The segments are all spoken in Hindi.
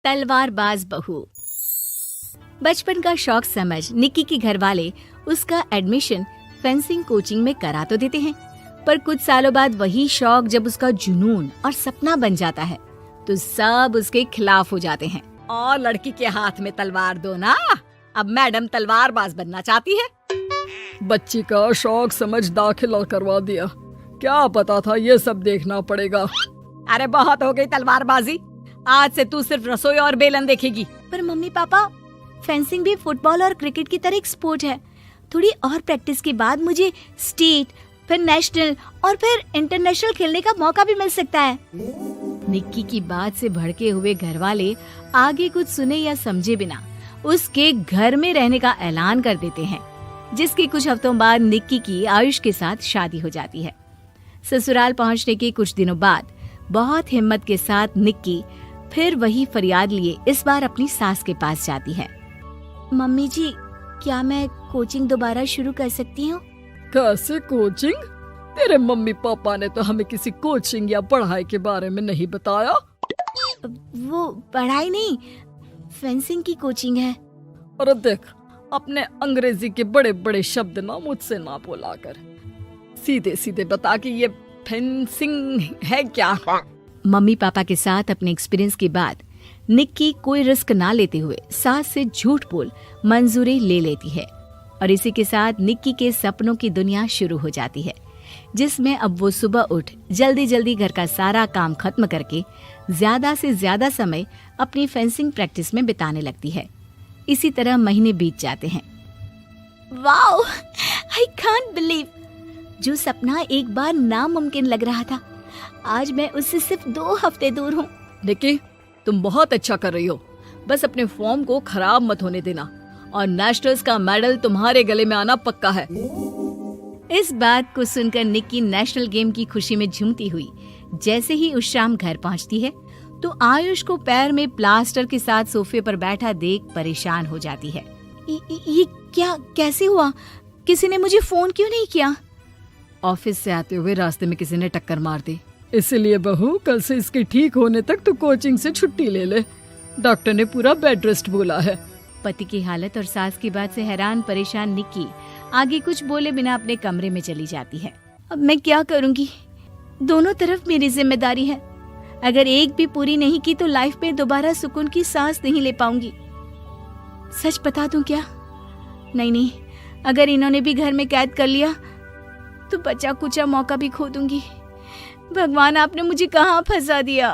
तलवारबाज बहू। बचपन का शौक समझ निक्की के घर वाले उसका एडमिशन फेंसिंग कोचिंग में करा तो देते हैं, पर कुछ सालों बाद वही शौक जब उसका जुनून और सपना बन जाता है तो सब उसके खिलाफ हो जाते हैं। और लड़की के हाथ में तलवार दो ना, अब मैडम तलवारबाज बनना चाहती है। बच्ची का शौक समझ दाखिला करवा दिया, क्या पता था ये सब देखना पड़ेगा। अरे बहुत हो गई तलवारबाजी, आज से तू सिर्फ रसोई और बेलन देखेगी। पर मम्मी पापा, फेंसिंग भी फुटबॉल और क्रिकेट की तरह एक स्पोर्ट है। थोड़ी और प्रैक्टिस के बाद मुझे स्टेट, फिर नेशनल और फिर इंटरनेशनल खेलने का मौका भी मिल सकता है। निक्की की बात से भड़के हुए घर वाले आगे कुछ सुने या समझे बिना उसके घर में रहने का ऐलान कर देते हैं, जिसके कुछ हफ्तों बाद निक्की की आयुष के साथ शादी हो जाती है। ससुराल पहुंचने के कुछ दिनों बाद बहुत हिम्मत के साथ निक्की फिर वही फरियाद लिए इस बार अपनी सास के पास जाती है। मम्मी जी, क्या मैं कोचिंग दोबारा शुरू कर सकती हूँ? कैसे कोचिंग? तेरे मम्मी पापा ने तो हमें किसी कोचिंग या पढ़ाई के बारे में नहीं बताया। वो पढ़ाई नहीं, फेंसिंग की कोचिंग है। अरे देख, अपने अंग्रेजी के बड़े बड़े शब्द ना मुझसे ना बोला कर, सीधे सीधे बता कि ये फेंसिंग है क्या। मम्मी पापा के साथ अपने एक्सपीरियंस के बाद निक्की कोई रिस्क ना लेते हुए सास से झूठ बोल मंजूरी ले लेती है, और इसी के साथ निक्की के सपनों की दुनिया शुरू हो जाती है, जिसमें अब वो सुबह उठ जल्दी जल्दी घर का सारा काम खत्म करके ज्यादा से ज्यादा समय अपनी फेंसिंग प्रैक्टिस में बिताने लगती है। इसी तरह महीने बीत जाते हैं। वाओ, आई कांट बिलीव, जो सपना एक बार नामुमकिन लग रहा था, आज मैं उससे सिर्फ 2 हफ्ते दूर हूँ। निक्की, तुम बहुत अच्छा कर रही हो, बस अपने फॉर्म को खराब मत होने देना, और नेशनल्स का मेडल तुम्हारे गले में आना पक्का है। इस बात को सुनकर निक्की नेशनल गेम की खुशी में झूमती हुई जैसे ही उस शाम घर पहुंचती है तो आयुष को पैर में प्लास्टर के साथ सोफे पर बैठा देख परेशान हो जाती है। ये क्या, कैसे हुआ? किसी ने मुझे फोन क्यों नहीं किया? ऑफिस से आते हुए रास्ते में किसी ने टक्कर मार दी, इसलिए बहू कल से इसके ठीक होने तक तो कोचिंग से छुट्टी ले ले, डॉक्टर ने पूरा बेड रेस्ट बोला है। पति की हालत और सास की बात से हैरान परेशान निक्की आगे कुछ बोले बिना अपने कमरे में चली जाती है। अब मैं क्या करूंगी? दोनों तरफ मेरी जिम्मेदारी है, अगर एक भी पूरी नहीं की तो लाइफ में दोबारा सुकून की सांस नहीं ले पाऊंगी। सच बता दूं क्या? नहीं, अगर इन्होंने भी घर में कैद कर लिया तो बचा कुचा मौका भी खो दूंगी। भगवान, आपने मुझे कहाँ फंसा दिया।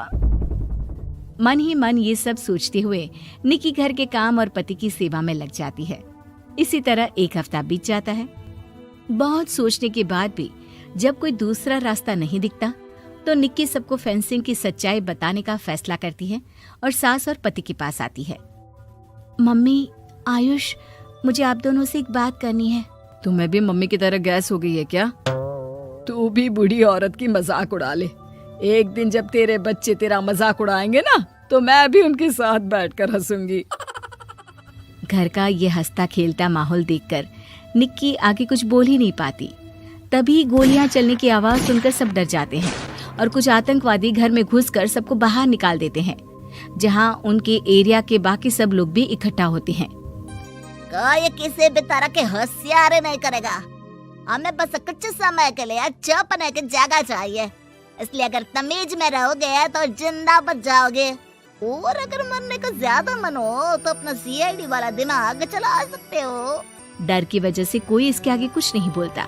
मन ही मन ये सब सोचते हुए निक्की घर के काम और पति की सेवा में लग जाती है। इसी तरह 1 हफ्ता बीत जाता है। बहुत सोचने के बाद भी जब कोई दूसरा रास्ता नहीं दिखता तो निक्की सबको फेंसिंग की सच्चाई बताने का फैसला करती है और सास और पति के पास आती है। मम्मी, आयुष, मुझे आप दोनों से एक बात करनी है। तुम्हें भी मम्मी की तरह गैस हो गई है क्या? तू भी बूढ़ी औरत की मजाक उड़ा ले। एक दिन जब तेरे बच्चे तेरा मजाक उड़ाएंगे ना, तो मैं भी उनके साथ बैठकर हंसूंगी। घर का ये हंसता खेलता माहौल देखकर निक्की आगे कुछ बोल ही नहीं पाती। तभी गोलियां चलने की आवाज सुनकर सब डर जाते हैं और कुछ आतंकवादी घर में घुसकर सबको बाहर निकाल देते हैं, जहां उनके एरिया के बाकी सब लोग भी इकट्ठा होते हैं। कोई किसी भी तरह के होशियारी नहीं करेगा, हमें बस कुछ समय के लिए चुप रहने की जगह चाहिए, इसलिए अगर तमीज में रहोगे तो जिंदा बच जाओगे, और अगर मरने का ज्यादा मन हो तो अपना सीआईडी वाला दिमाग चला सकते हो। डर की वजह से कोई इसके आगे कुछ नहीं बोलता।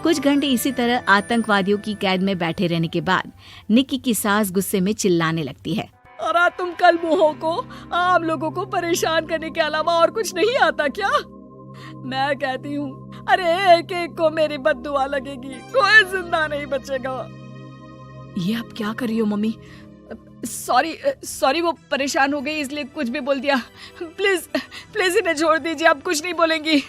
कुछ घंटे इसी तरह आतंकवादियों की कैद में बैठे रहने के बाद निक्की की सास गुस्से में चिल्लाने लगती है। अरे तुम कल मुँहों को आम लोगों को परेशान करने के अलावा और कुछ नहीं आता क्या? मैं कहती हूँ, अरे एक एक को मेरी बद्दुआ लगेगी, कोई जिंदा नहीं बचेगा। ये आप क्या कर रही हो मम्मी? सॉरी, वो परेशान हो गई इसलिए कुछ भी बोल दिया। प्लीज इन्हें छोड़ दीजिए, आप कुछ नहीं बोलेंगी।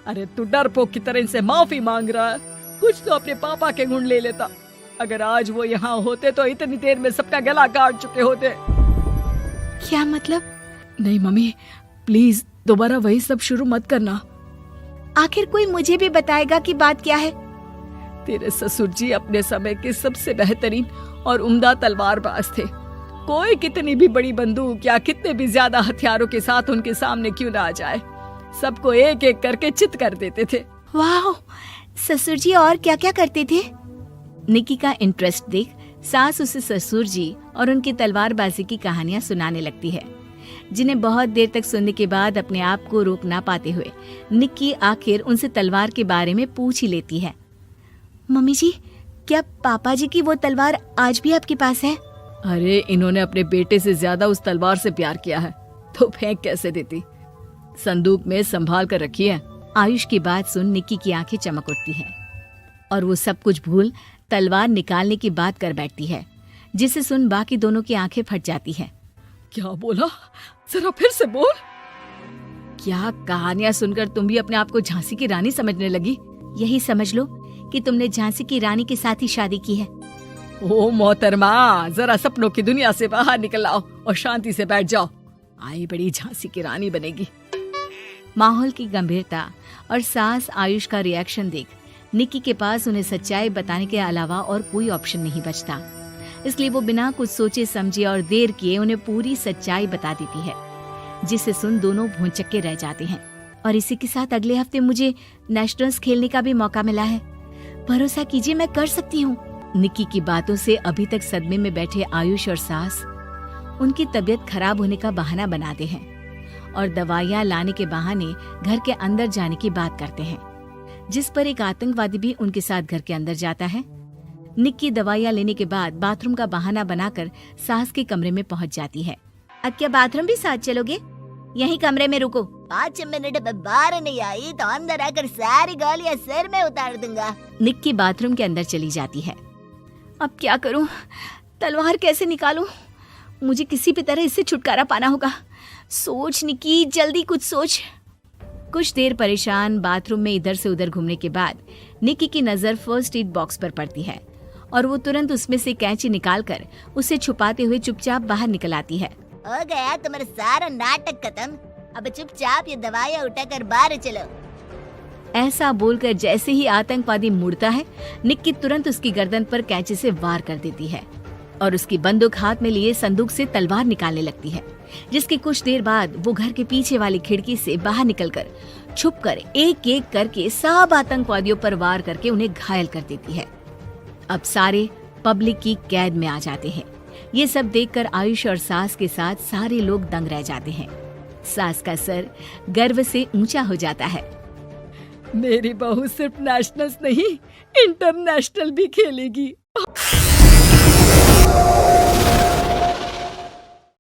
अरे तू डरपोक की तरह इनसे माफी मांग रहा है, कुछ तो अपने पापा के गुण ले लेता। अगर आज वो यहाँ होते तो इतनी देर में सबका गला काट चुके होते। क्या मतलब? नहीं मम्मी, प्लीज दोबारा वही सब शुरू मत करना। आखिर कोई मुझे भी बताएगा कि बात क्या है। तेरे ससुर जी अपने समय के सबसे बेहतरीन और उम्दा तलवारबाज थे। कोई कितनी भी बड़ी बंदूक या कितने भी ज्यादा हथियारों के साथ उनके सामने क्यों ना आ जाए, सबको एक एक करके चित कर देते थे। वाह, ससुर जी और क्या क्या करते थे? निक्की का इंटरेस्ट देख सास उसे ससुर जी और उनकी तलवारबाजी की कहानियां सुनाने लगती है, जिन्हें बहुत देर तक सुनने के बाद अपने आप को रोक ना पाते हुए निक्की आखिर उनसे तलवार के बारे में पूछ ही लेती है। मम्मी जी, क्या पापा जी की वो तलवार आज भी आपके पास है? अरे इन्होंने अपने बेटे से ज्यादा उस तलवार से प्यार किया है तो फेंक कैसे देती, संदूक में संभाल कर रखी है। आयुष की बात सुन निक्की की आंखें चमक उठती हैं और वो सब कुछ भूल तलवार निकालने की बात कर बैठती है, जिसे सुन बाकी दोनों की आंखें फट जाती हैं। क्या बोला, जरा फिर से बोल। क्या कहानियां सुनकर तुम भी अपने आप को झांसी की रानी समझने लगी? यही समझ लो कि तुमने झांसी की रानी के साथ ही शादी की है। ओ मोहतरमा, जरा सपनों की दुनिया से बाहर निकल आओ और शांति से बैठ जाओ, आई बड़ी झांसी की रानी बनेगी। माहौल की गंभीरता और सास आयुष का रिएक्शन देख निक्की के पास उन्हें सच्चाई बताने के अलावा और कोई ऑप्शन नहीं बचता, इसलिए वो बिना कुछ सोचे समझे और देर किए उन्हें पूरी सच्चाई बता देती है, जिसे सुन दोनों भौंचक्के रह जाते हैं। और इसी के साथ अगले हफ्ते मुझे नेशनल्स खेलने का भी मौका मिला है, भरोसा कीजिए मैं कर सकती हूँ। निक्की की बातों से अभी तक सदमे में बैठे आयुष और सास उनकी तबीयत खराब होने का बहाना बनाते हैं और दवाइयाँ लाने के बहाने घर के अंदर जाने की बात करते हैं, जिस पर एक आतंकवादी भी उनके साथ घर के अंदर जाता है। निक्की दवाइयाँ लेने के बाद बाथरूम का बहाना बनाकर सास के कमरे में पहुंच जाती है। अब क्या बाथरूम भी साथ चलोगे? यहीं कमरे में रुको। 5 मिनट में बाहर नहीं आई तो अंदर आकर सारी गालियां सिर में उतार दूंगा। निक्की बाथरूम के अंदर चली जाती है। अब क्या करूं? तलवार कैसे निकालूं? मुझे किसी भी तरह इससे छुटकारा पाना होगा। सोच निक्की, जल्दी कुछ सोच। कुछ देर परेशान बाथरूम में इधर से उधर घूमने के बाद निक्की की नजर फर्स्ट एड बॉक्स पर पड़ती है और वो तुरंत उसमें से कैंची निकालकर उसे छुपाते हुए चुपचाप बाहर निकल आती है। हो गया तुम्हारा सारा नाटक खत्म, अब चुपचाप ये दवाइयाँ उठाकर बाहर चलो। ऐसा बोलकर जैसे ही आतंकवादी मुड़ता है, निक्की तुरंत उसकी गर्दन पर कैंची से वार कर देती है और उसकी बंदूक हाथ में लिए संदूक से तलवार निकालने लगती है, जिसके कुछ देर बाद वो घर के पीछे वाली खिड़की से बाहर निकलकर छुपकर एक एक करके सब आतंकवादियों पर वार करके उन्हें घायल कर देती है। अब सारे पब्लिक की कैद में आ जाते हैं। ये सब देखकर आयुष और सास के साथ सारे लोग दंग रह जाते हैं। सास का सर गर्व से ऊंचा हो जाता है। मेरी बहू सिर्फ नेशनल्स नहीं, इंटरनेशनल भी खेलेगी।